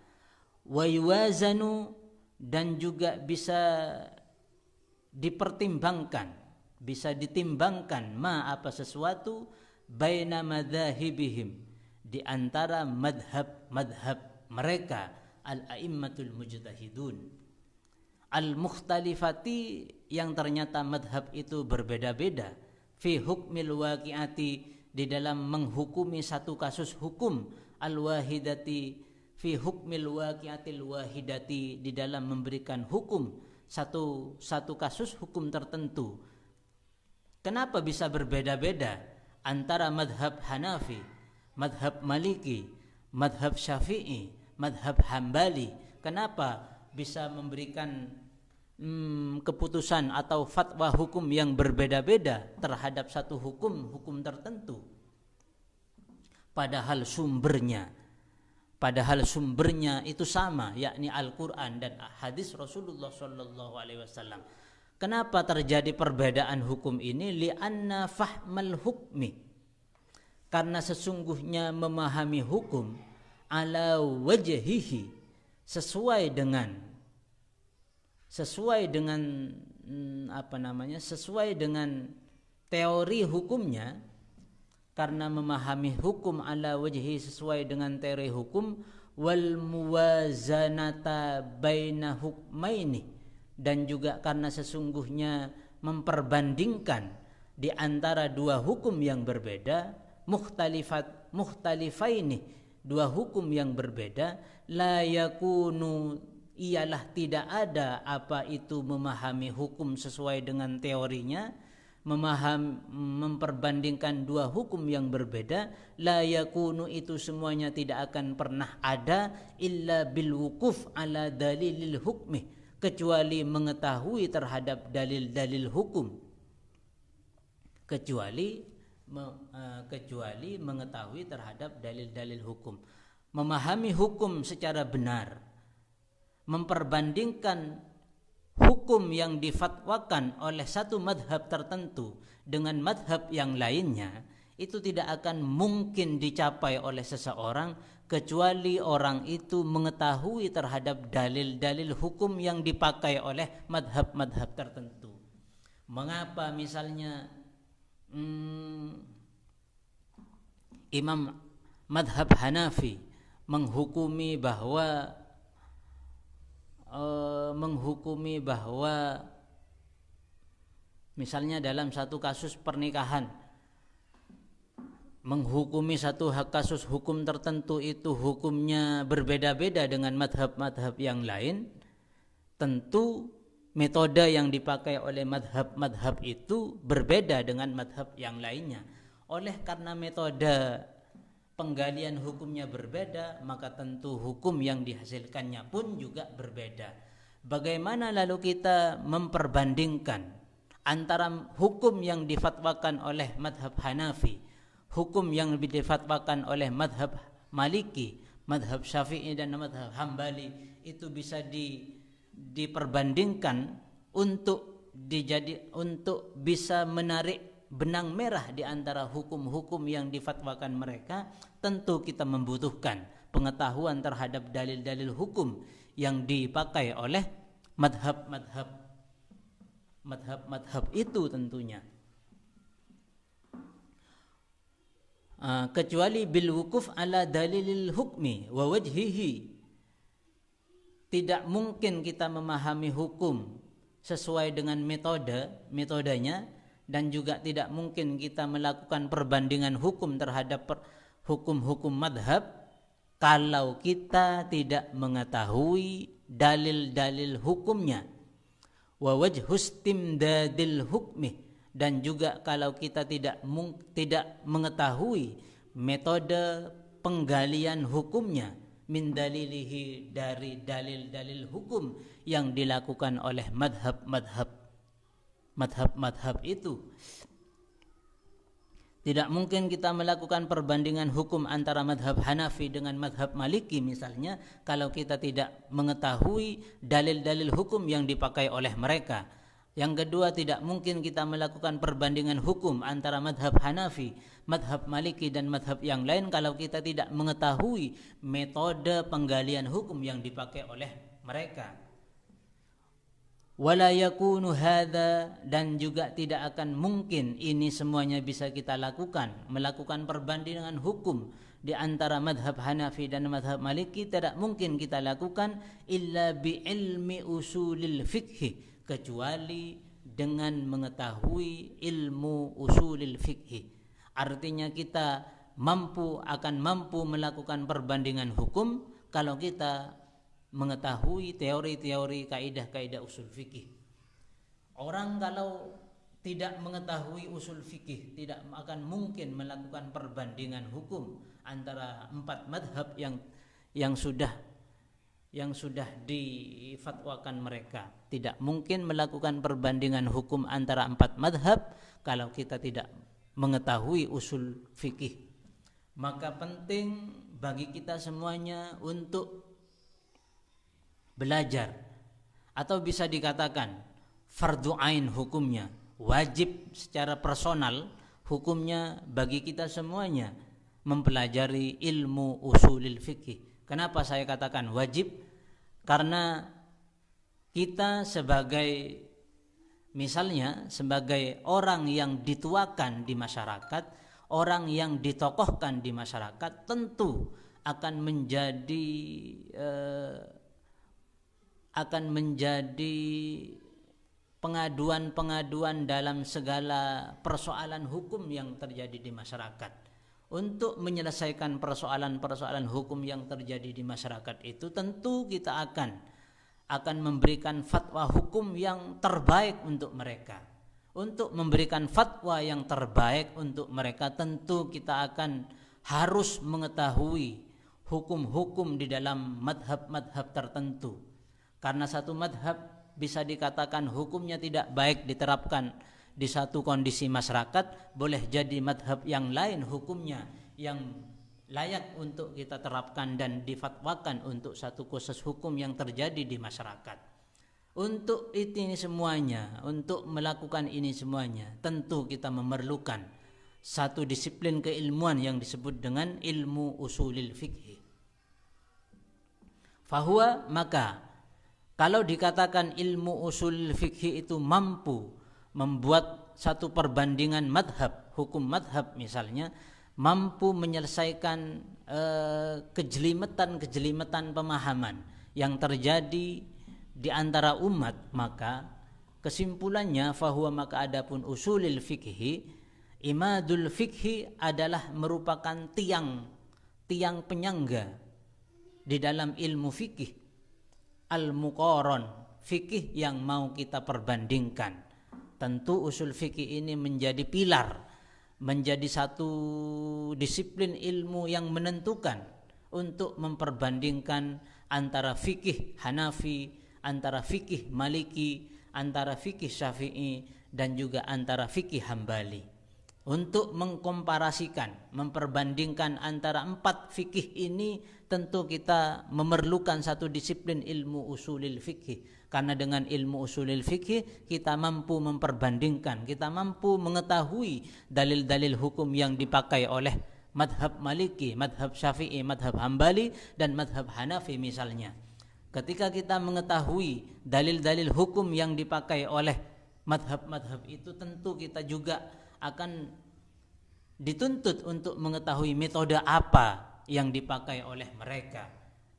Wa yuwazanu, dan juga bisa dipertimbangkan, bisa ditimbangkan ma, apa sesuatu, baina madzahibihim, di antara madhab mereka, al-a'immatul mujtahidun, al-mukhtalifati, yang ternyata madhab itu berbeda-beda, fi hukmil waqi'ati, di dalam menghukumi satu kasus hukum, al-wahidati, fi hukmil waqi'atil wahidati, di dalam memberikan hukum satu kasus hukum tertentu. Kenapa bisa berbeda-beda antara madhab Hanafi, madhab Maliki, madhab Syafi'i, madhab Hambali? Kenapa bisa memberikan keputusan atau fatwa hukum yang berbeda-beda terhadap satu hukum tertentu, padahal sumbernya itu sama, yakni Al-Quran dan hadis Rasulullah Sallallahu Alaihi Wasallam. Kenapa terjadi perbedaan hukum ini? Li'anna fahmal hukmi, karena sesungguhnya memahami hukum ala wajhihi, sesuai dengan teori hukumnya. Karena memahami hukum ala wajhi, sesuai dengan teori hukum, wal muwazanata baina hukmaini, dan juga karena sesungguhnya memperbandingkan di antara dua hukum yang berbeda, mukhtalifaini, dua hukum yang berbeda, la yakunu, ialah tidak ada apa itu memahami hukum sesuai dengan teorinya, memperbandingkan dua hukum yang berbeda, la yakunu, itu semuanya tidak akan pernah ada, illa bil wukuf ala dalilil hukmi, kecuali mengetahui terhadap dalil-dalil hukum, kecuali mengetahui terhadap dalil-dalil hukum. Memahami hukum secara benar, memperbandingkan hukum yang difatwakan oleh satu madhab tertentu dengan madhab yang lainnya, itu tidak akan mungkin dicapai oleh seseorang kecuali orang itu mengetahui terhadap dalil-dalil hukum yang dipakai oleh madhab-madhab tertentu. Mengapa misalnya Imam madhab Hanafi menghukumi bahwa misalnya dalam satu kasus pernikahan, menghukumi satu kasus hukum tertentu itu hukumnya berbeda-beda dengan madhab-madhab yang lain, tentu metode yang dipakai oleh madhab-madhab itu berbeda dengan madhab yang lainnya. Oleh karena metode penggalian hukumnya berbeda, maka tentu hukum yang dihasilkannya pun juga berbeda. Bagaimana lalu kita memperbandingkan antara hukum yang difatwakan oleh madhab Hanafi, hukum yang difatwakan oleh madhab Maliki, madhab Syafi'i dan madhab Hambali, itu bisa diperbandingkan untuk bisa menarik benang merah di antara hukum-hukum yang difatwakan mereka. Tentu kita membutuhkan pengetahuan terhadap dalil-dalil hukum yang dipakai oleh madhab-madhab itu tentunya. Kecuali bil wukuf ala dalilil hukmi wa wajhihi, tidak mungkin kita memahami hukum sesuai dengan metodenya, dan juga tidak mungkin kita melakukan perbandingan hukum terhadap hukum-hukum madhab kalau kita tidak mengetahui dalil-dalil hukumnya. Wa wajhustimdadil hukmi, dan juga kalau kita tidak mengetahui metode penggalian hukumnya, min dalilihi, dari dalil-dalil hukum yang dilakukan oleh madhab itu. Tidak mungkin kita melakukan perbandingan hukum antara madhab Hanafi dengan madhab Maliki misalnya kalau kita tidak mengetahui dalil-dalil hukum yang dipakai oleh mereka. Yang kedua, tidak mungkin kita melakukan perbandingan hukum antara madhab Hanafi, madhab Maliki dan madhab yang lain kalau kita tidak mengetahui metode penggalian hukum yang dipakai oleh mereka. Wala yakunu hadza, dan juga tidak akan mungkin ini semuanya bisa kita lakukan, melakukan perbandingan hukum di antara madhab Hanafi dan madhab Maliki tidak mungkin kita lakukan illa bi ilmi usulil fikhi, kecuali dengan mengetahui ilmu usulil fikhi. Artinya kita akan mampu melakukan perbandingan hukum kalau kita mengetahui teori-teori kaidah-kaidah usul fikih. Orang kalau tidak mengetahui usul fikih tidak akan mungkin melakukan perbandingan hukum antara 4 madhab yang sudah difatwakan mereka. Tidak mungkin melakukan perbandingan hukum antara 4 madhab kalau kita tidak mengetahui usul fikih. Maka penting bagi kita semuanya untuk belajar, atau bisa dikatakan fardu ain hukumnya, wajib secara personal hukumnya bagi kita semuanya mempelajari ilmu usulil fikih. Kenapa saya katakan wajib? Karena kita sebagai orang yang dituakan di masyarakat, orang yang ditokohkan di masyarakat, tentu akan menjadi pengaduan-pengaduan dalam segala persoalan hukum yang terjadi di masyarakat. Untuk menyelesaikan persoalan-persoalan hukum yang terjadi di masyarakat itu, tentu kita akan memberikan fatwa hukum yang terbaik untuk mereka. Untuk memberikan fatwa yang terbaik untuk mereka, tentu kita akan harus mengetahui hukum-hukum di dalam madhab-madhab tertentu. Karena satu madhab bisa dikatakan hukumnya tidak baik diterapkan di satu kondisi masyarakat, boleh jadi madhab yang lain hukumnya yang layak untuk kita terapkan dan difatwakan untuk satu khusus hukum yang terjadi di masyarakat. Untuk ini semuanya, untuk melakukan ini semuanya, tentu kita memerlukan satu disiplin keilmuan yang disebut dengan ilmu usulil fikih. Fahuwa, maka kalau dikatakan ilmu usulil fikih itu mampu membuat satu perbandingan madhab, hukum madhab misalnya, mampu menyelesaikan kejelimetan pemahaman yang terjadi di antara umat, maka kesimpulannya fahuwa, maka adapun usulil fikhi, imadul fikhi adalah merupakan tiang penyangga di dalam ilmu fikih, al-muqaran, fikih yang mau kita perbandingkan. Tentu usul fikih ini menjadi pilar, menjadi satu disiplin ilmu yang menentukan untuk memperbandingkan antara fikih Hanafi, antara fikih Maliki, antara fikih Syafi'i, dan juga antara fikih Hambali. Untuk mengkomparasikan, memperbandingkan antara 4 fikih ini, tentu kita memerlukan satu disiplin ilmu usulil fikih. Karena dengan ilmu usulil fikih kita mampu memperbandingkan, kita mampu mengetahui dalil-dalil hukum yang dipakai oleh madhab Maliki, madhab Syafi'i, madhab Hambali, dan madhab Hanafi misalnya. Ketika kita mengetahui dalil-dalil hukum yang dipakai oleh madhab-madhab itu, tentu kita juga akan dituntut untuk mengetahui metode apa yang dipakai oleh mereka,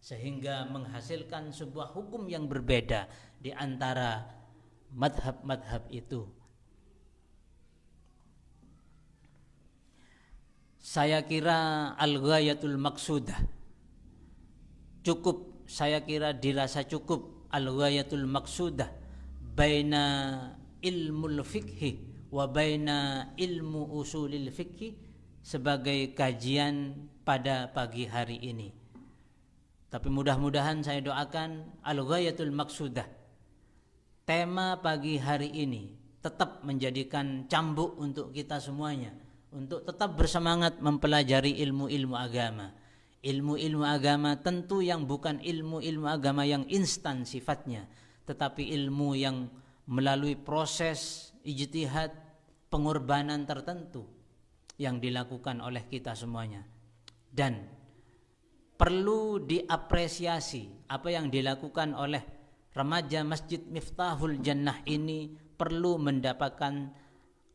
sehingga menghasilkan sebuah hukum yang berbeda di antara madhab-madhab itu. Saya kira al-ghayatul maqsudah cukup, saya kira dirasa cukup al-ghayatul maqsudah baina ilmul fikhi wa baina ilmu usulil fikhi sebagai kajian pada pagi hari ini. Tapi mudah-mudahan saya doakan al-ghayatul maqsudah, tema pagi hari ini, tetap menjadikan cambuk untuk kita semuanya, untuk tetap bersemangat mempelajari ilmu-ilmu agama. Ilmu-ilmu agama tentu yang bukan ilmu-ilmu agama yang instan sifatnya, tetapi ilmu yang melalui proses ijtihad, pengorbanan tertentu yang dilakukan oleh kita semuanya. Dan perlu diapresiasi apa yang dilakukan oleh remaja Masjid Miftahul Jannah ini, perlu mendapatkan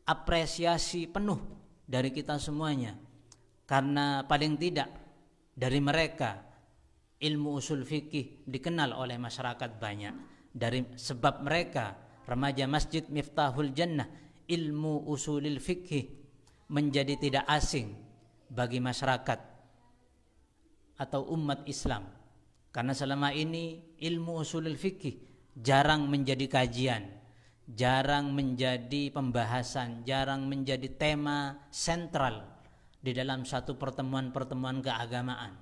apresiasi penuh dari kita semuanya. Karena paling tidak dari mereka ilmu usul fikih dikenal oleh masyarakat banyak. Dari sebab mereka remaja Masjid Miftahul Jannah, ilmu usulil fikih menjadi tidak asing bagi masyarakat atau umat Islam. Karena selama ini ilmu usulil fikih jarang menjadi kajian, jarang menjadi pembahasan, jarang menjadi tema sentral di dalam satu pertemuan-pertemuan keagamaan.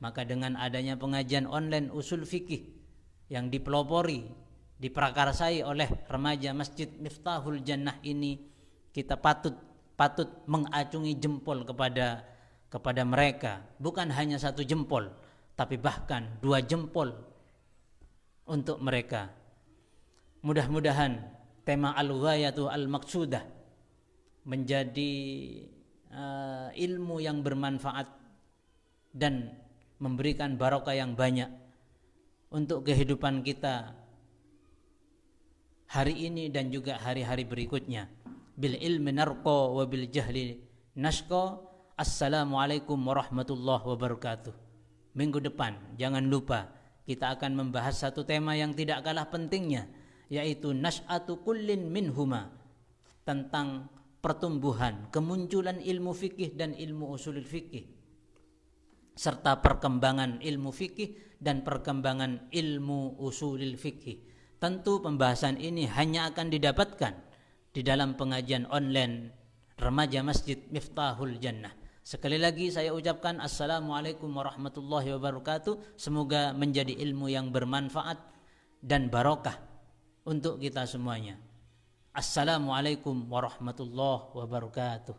Maka dengan adanya pengajian online usul fikih yang dipelopori, diprakarsai oleh remaja Masjid Miftahul Jannah ini, kita patut mengacungi jempol kepada mereka. Bukan hanya 1 jempol, tapi bahkan 2 jempol untuk mereka. Mudah-mudahan tema al-ghayatu al-maqsudah menjadi ilmu yang bermanfaat dan memberikan barokah yang banyak untuk kehidupan kita hari ini dan juga hari-hari berikutnya. Bil ilmi narqa wa bil jahli nashqa. Assalamualaikum warahmatullahi wabarakatuh. Minggu depan jangan lupa kita akan membahas satu tema yang tidak kalah pentingnya, yaitu nash'atu kullin minhuma, tentang pertumbuhan, kemunculan ilmu fikih dan ilmu usulul fikih, serta perkembangan ilmu fikih dan perkembangan ilmu usulul fikih. Tentu pembahasan ini hanya akan didapatkan di dalam pengajian online remaja Masjid Miftahul Jannah. Sekali lagi saya ucapkan assalamualaikum warahmatullahi wabarakatuh. Semoga menjadi ilmu yang bermanfaat dan barokah untuk kita semuanya. Assalamualaikum warahmatullahi wabarakatuh.